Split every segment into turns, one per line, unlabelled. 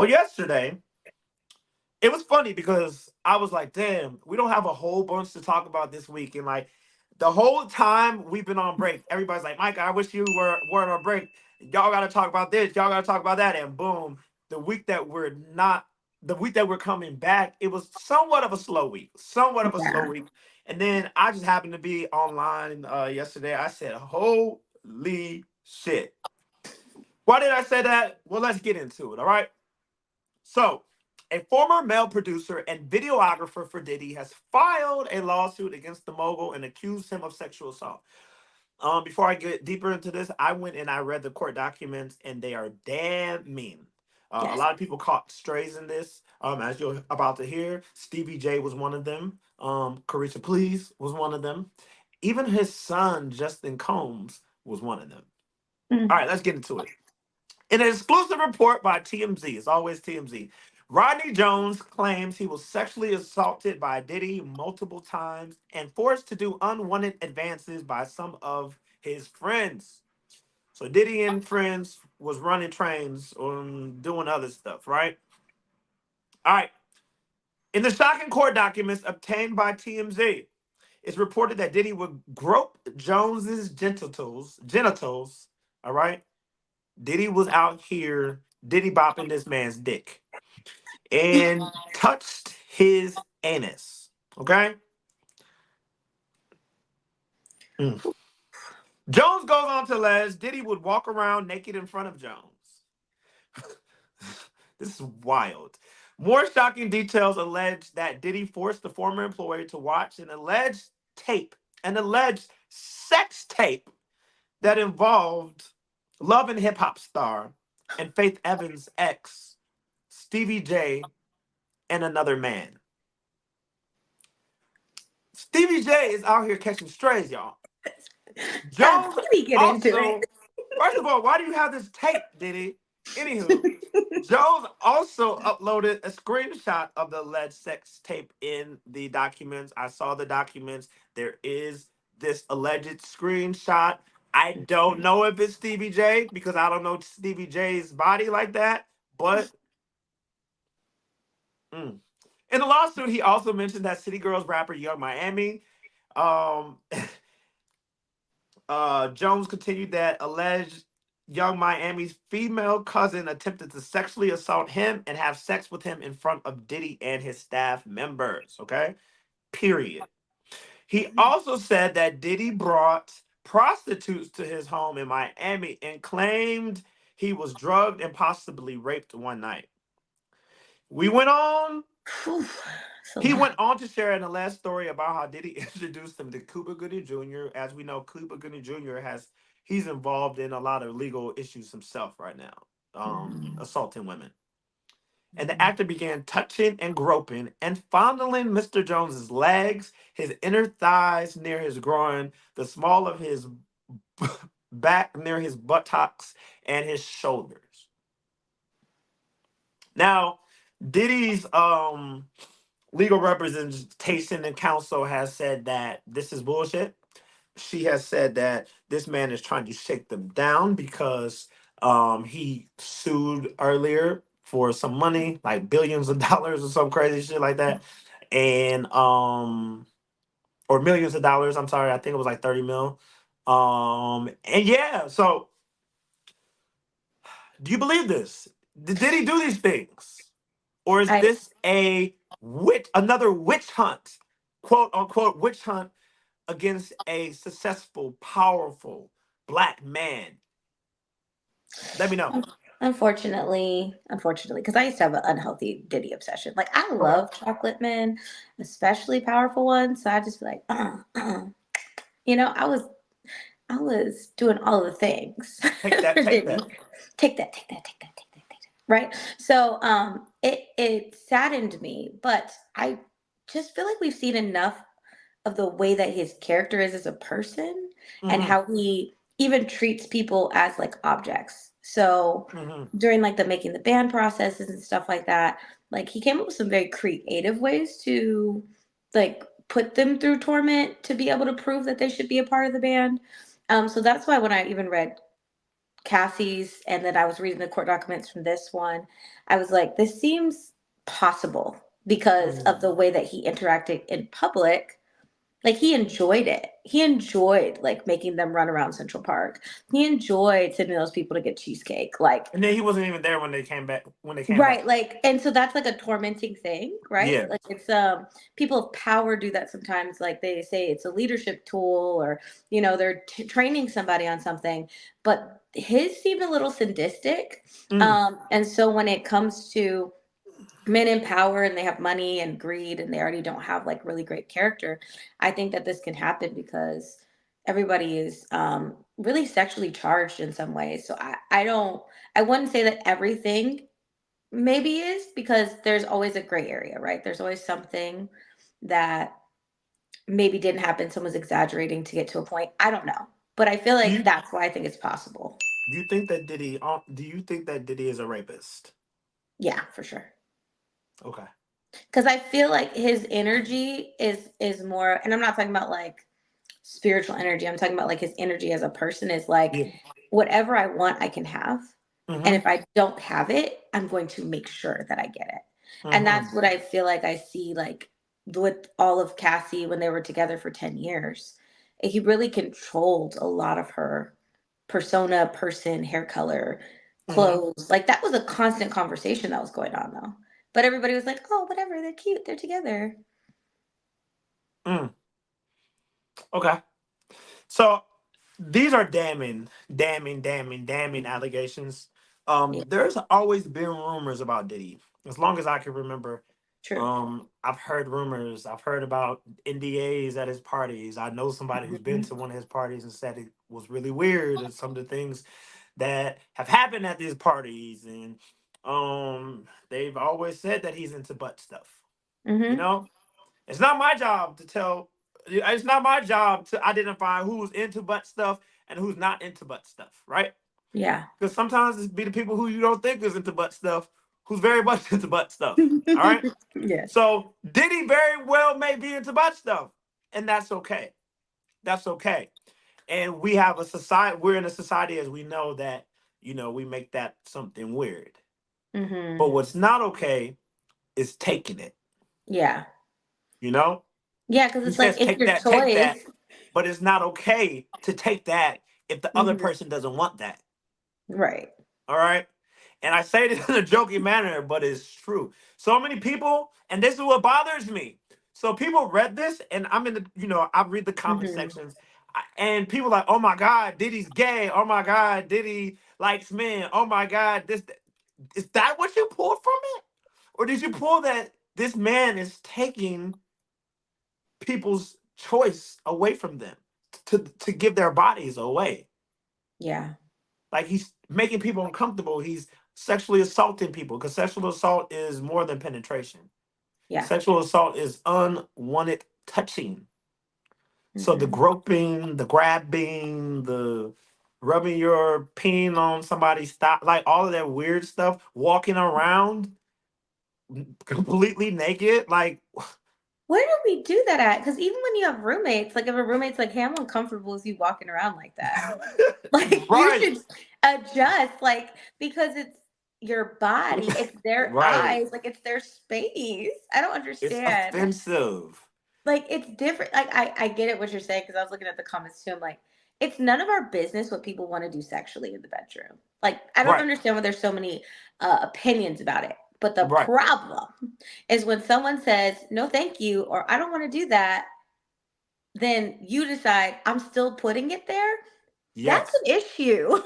Well, yesterday, it was funny because I was like, damn, we don't have a whole bunch to talk about this week. And like the whole time we've been on break, everybody's like, Mike, I wish you weren't on break. Y'all gotta talk about this, y'all gotta talk about that. And boom, the week that we're not the week that we're coming back, it was somewhat of a slow week. Somewhat of a slow
Yeah.
week. And then I just happened to be online yesterday. I said, holy shit. Why did I say that? Well, let's get into it. All right. So, a former male producer and videographer for Diddy has filed a lawsuit against the mogul and accused him of sexual assault. Before I get deeper into this, I went and I read the court documents, and they are damn mean. A
Yes.
lot of people caught strays in this, as you're about to hear. Stevie J was one of them. Carisha Please was one of them. Even his son, Justin Combs, was one of them. All
Mm.
right, let's get into it. In an exclusive report by TMZ, it's always TMZ, Rodney Jones claims he was sexually assaulted by Diddy multiple times and forced to do unwanted advances by some of his friends. So Diddy and friends was running trains doing other stuff, right? All right. In the shocking court documents obtained by TMZ, it's reported that Diddy would grope Jones's genitals, all right? Diddy was out here Diddy bopping this man's dick and touched his anus. Okay? Mm. Jones goes on to allege Diddy would walk around naked in front of Jones. This is wild. More shocking details allege that Diddy forced the former employee to watch an alleged sex tape that involved Love and Hip Hop star and Faith Evans' ex, Stevie J, and another man. Stevie J is out here catching strays, y'all.
Let
Jones
me get into
also, first of all, why do you have this tape, Diddy? Anywho,
it.
Jones also uploaded a screenshot of the alleged sex tape in the documents. I saw the documents. There is this alleged screenshot. I don't know if it's Stevie J because I don't know Stevie J's body like that, but mm. In the lawsuit, he also mentioned that City Girls rapper Young Miami. Um, Jones continued that alleged Young Miami's female cousin attempted to sexually assault him and have sex with him in front of Diddy and his staff members. Okay, period. He also said that Diddy brought prostitutes to his home in Miami and claimed he was drugged and possibly raped one night. We went on
Whew, it's a
He
lot.
went on to share in the last story about how Diddy introduced him to Cuba Gooding Jr. As we know, Cuba Gooding Jr. He's involved in a lot of legal issues himself right now,
Mhm.
assaulting women. And the actor began touching and groping and fondling Mr. Jones's legs, his inner thighs near his groin, the small of his back near his buttocks, and his shoulders. Now, Diddy's legal representation and counsel has said that this is bullshit. She has said that this man is trying to shake them down because he sued earlier for some money, like billions of dollars or some crazy shit like that. And or millions of dollars, I'm sorry, I think it was like 30 mil. And yeah, so do you believe this? Did he do these things? Or is
I
this another witch hunt, quote unquote witch hunt against a successful, powerful black man? Let me know.
unfortunately, because I used to have an unhealthy Diddy obsession. Like I
Okay.
love chocolate men, especially powerful ones. So I just be like, I was doing all the things
Take that,
for
take
Diddy.
that.
Take that, take that, take that, take that, take that. Right. So it saddened me, but I just feel like we've seen enough of the way that his character is as a person and
Hmm.
how he even treats people as like objects. So
Hmm.
during like the making the band processes and stuff like that, like he came up with some very creative ways to like put them through torment to be able to prove that they should be a part of the band. So that's why when I even read Cassie's, and then I was reading the court documents from this one, I was like, this seems possible because of the
Mm.
way that he interacted in public. Like he enjoyed it. He enjoyed like making them run around Central Park. He enjoyed sending those people to get cheesecake. Like
And then he wasn't even there when they came back. When they came
right,
back.
like and so that's like a tormenting thing, right?
Yeah.
Like it's people of power do that sometimes, like they say it's a leadership tool or they're training somebody on something, but his seemed a little sadistic.
Mm.
And so when it comes to men in power and they have money and greed and they already don't have like really great character, I think that this can happen because everybody is really sexually charged in some ways. So I wouldn't say that everything maybe is, because there's always a gray area, right? There's always something that maybe didn't happen. Someone's exaggerating to get to a point. I don't know. But I feel
Do
like
you
that's why I think it's possible.
do you think that Diddy? Do you think that Diddy is a rapist?
Yeah, for sure.
Okay.
Because I feel like his energy is more, and I'm not talking about like spiritual energy. I'm talking about like his energy as a person is like
Yeah.
whatever I want, I can have. And
Mm-hmm.
if I don't have it, I'm going to make sure that I get it. And
Mm-hmm.
that's what I feel like I see like with all of Cassie when they were together for 10 years. He really controlled a lot of her persona, person, hair color,
Mm-hmm.
clothes. Like that was a constant conversation that was going on though. But everybody was like, "Oh, whatever, they're cute, they're together."
Mm. Okay. So these are damning allegations.
Yeah,
There's always been rumors about Diddy. As long as I can remember,
true.
I've heard rumors. I've heard about NDAs at his parties. I know somebody who's been
Mhm.
to one of his parties and said it was really weird and some of the things that have happened at these parties. And they've always said that he's into butt stuff. You
Mhm.
know, it's not my job to tell. It's not my job to identify who's into butt stuff and who's not into butt stuff, right?
Yeah.
Because sometimes it's be the people who you don't think is into butt stuff who's very much into butt stuff. All right.
Yes.
So Diddy very well may be into butt stuff, and that's okay. That's okay. And we have a society. We're in a society, as we know, that we make that something weird. But
Mhm.
what's not okay is taking it.
Yeah.
You know,
Yeah, because
he
it's like
says
it's
take
your
that, take that,
choice.
but it's not okay to take that if the other
Mhm.
person doesn't want that.
Right.
All right. And I say this in a joking manner, but it's true. So many people, and this is what bothers me. So people read this, and I'm in the, I read the comment
Mhm.
sections, and people like, oh my God, Diddy's gay. Oh my God, Diddy likes men. Oh my God, this is that what you pulled from it, or did you pull that this man is taking people's choice away from them to give their bodies away?
Yeah.
Like he's making people uncomfortable. He's sexually assaulting people because sexual assault is more than penetration.
Yeah.
Sexual assault is unwanted touching. So the
Mhm.
groping, the grabbing, the rubbing your peen on somebody's thigh, like all of that weird stuff, walking around completely naked, like
Where do we do that at? Because even when you have roommates, like if a roommate's like, "Hey, I'm uncomfortable with you walking around like that," like you
right,
should adjust, like because it's your body, it's their
right.
eyes, like it's their space. I don't
It's
understand.
offensive.
Like it's different. Like I get it what you're saying because I was looking at the comments too. I'm like, it's none of our business what people want to do sexually in the bedroom. Like I don't
Right,
understand why there's so many opinions about it. But the
right.
problem is when someone says no, thank you, or I don't want to do that, then you decide I'm still putting it there. That's
Yes.
an issue.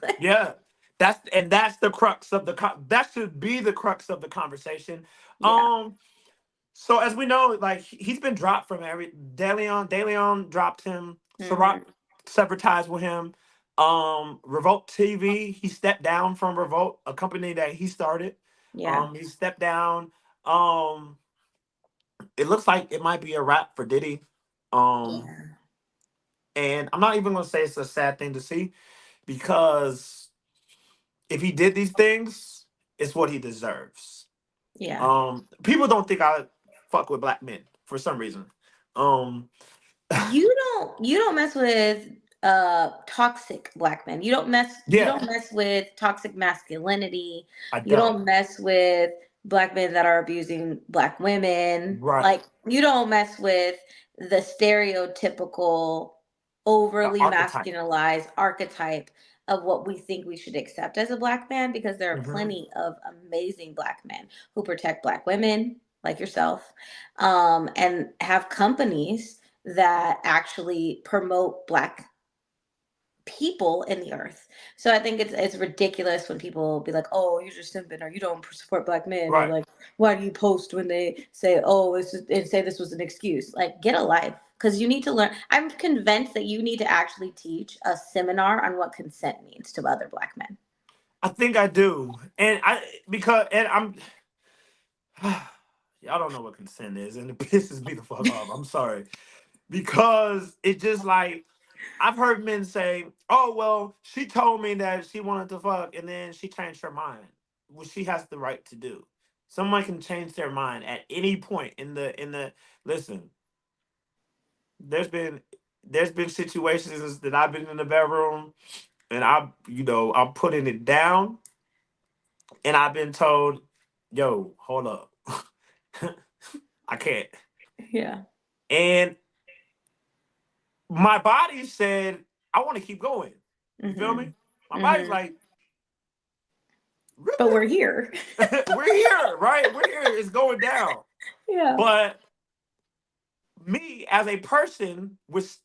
Like,
Yeah, that's the crux of that should be the crux of the conversation.
yeah.
Um, so as we know, like he's been dropped from every De Leon dropped him. Ciroc
Hmm.
severed ties with him. Revolt TV, he stepped down from Revolt, a company that he started.
Yeah.
He stepped down. Um, it looks like it might be a wrap for Diddy. Um,
Yeah.
and I'm not even gonna say it's a sad thing to see because if he did these things, it's what he deserves.
Yeah.
People don't think I fuck with black men for some reason. Um,
You don't mess with toxic black men. You
Yeah,
don't mess with toxic masculinity.
I
You
don't.
don't mess with black men that are abusing black women.
Right.
Like you don't mess with the stereotypical
The
overly
archetype.
masculinized archetype of what we think we should accept as a black man, because there are
Hmm.
plenty of amazing black men who protect black women like yourself, and have companies that actually promote black people in the earth. So I think it's ridiculous when people be like, "Oh, you're just simping, or you don't support black men," or
Right.
like, "Why do you post when they say, oh, it's just, and say this was an excuse?" Like, get a life, because you need to learn. I'm convinced that you need to actually teach a seminar on what consent means to other black men.
I think I do, and I'm y'all don't know what consent is, and it pisses me the fuck off. I'm sorry, because it just like I've heard men say, "Oh well, she told me that she wanted to fuck, and then she changed her mind." Well, she has the right to do. Someone can change their mind at any point in the. Listen, there's been there's been situations that I've been in the bedroom, and I'm putting it down, and I've been told, "Yo, hold up, I can't."
Yeah.
And my body said, "I want to keep going." You feel me?
Mhm.
My body's
Mhm.
like,
But
"Really?
we're here.
We're here, right? We're here. It's going down."
Yeah.
But me as a person with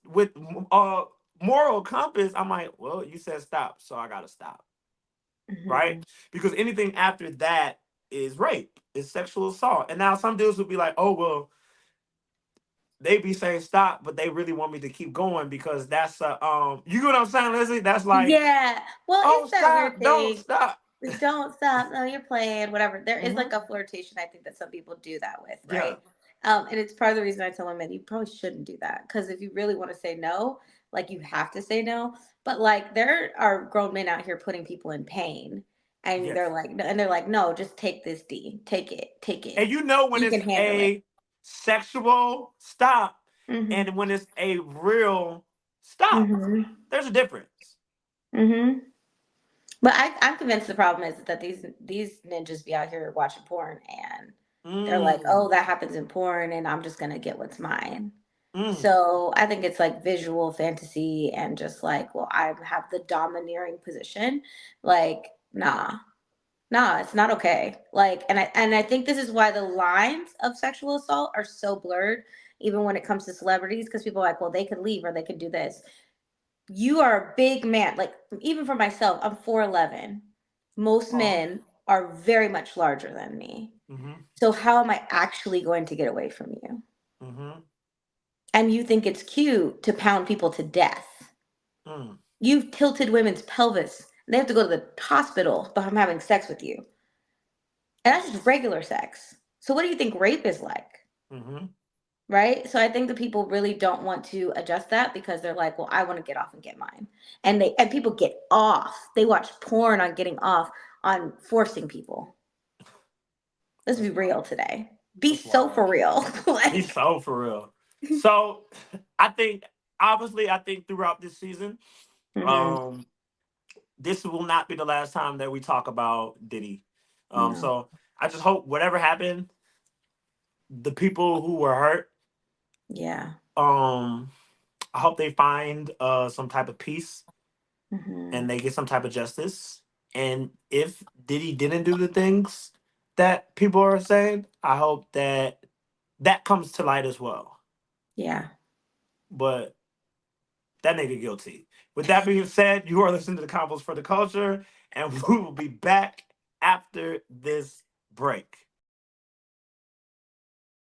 moral compass, I'm like, well, you said stop, so I gotta stop, right?
Mhm.
Because anything after that is rape, is sexual assault. And now some dudes would be like, oh well, they be saying stop, but they really want me to keep going because that's you know what I'm saying, Lizzie? That's like,
Yeah. Well,
oh
it's that
stop,
weird
don't
thing.
stop.
Don't stop. No, you're playing, whatever. There is like
Hmm.
a flirtation, I think, that some people do that with,
Yeah.
right? And it's part of the reason I tell women you probably shouldn't do that. Because if you really want to say no, like you have to say no. But like there are grown men out here putting people in pain. And
Yes.
they're like, no, just take this D. Take it. Take it.
And you know when
You
it's
can handle it.
a sexual stop
Mm-hmm.
and when it's a real stop,
Mm-hmm.
there's a difference.
Mm-hmm. But I'm convinced the problem is that these ninjas be out here watching porn, and they're like, oh,
Mm,
that happens in porn, and I'm just gonna get what's mine.
mm.
So I think it's like visual fantasy and just like, well, I have the domineering position. Like, nah, it's not okay. Like, and I think this is why the lines of sexual assault are so blurred, even when it comes to celebrities, because people are like, well, they could leave or they could do this. You are a big man. Like even for myself, I'm 4'11". Most
Oh.
men are very much larger than me.
Mm-hmm.
So how am I actually going to get away from you?
Mm-hmm.
And you think it's cute to pound people to death.
Mm.
You've tilted women's pelvis. They have to go to the hospital if I'm having sex with you. And that's just regular sex. So what do you think rape is like?
Mm-hmm.
Right? So I think that people really don't want to adjust that because they're like, well, I want to get off and get mine. And people get off. They watch porn on getting off, on forcing people. Let's be
That's
real
wild.
today. Be
That's
so
wild.
for real.
He's
Like,
so for real. So I think obviously I think throughout this season,
hmm
um, this will not be the last time that we talk about Diddy.
no.
So I just hope whatever happened, the people who were hurt,
Yeah.
um, I hope they find some type of peace
hmm
and they get some type of justice. And if Diddy didn't do the things that people are saying, I hope that that comes to light as well.
Yeah.
But that nigga guilty. With that being said, you are listening to the Convos for the Culture, and we will be back after this break.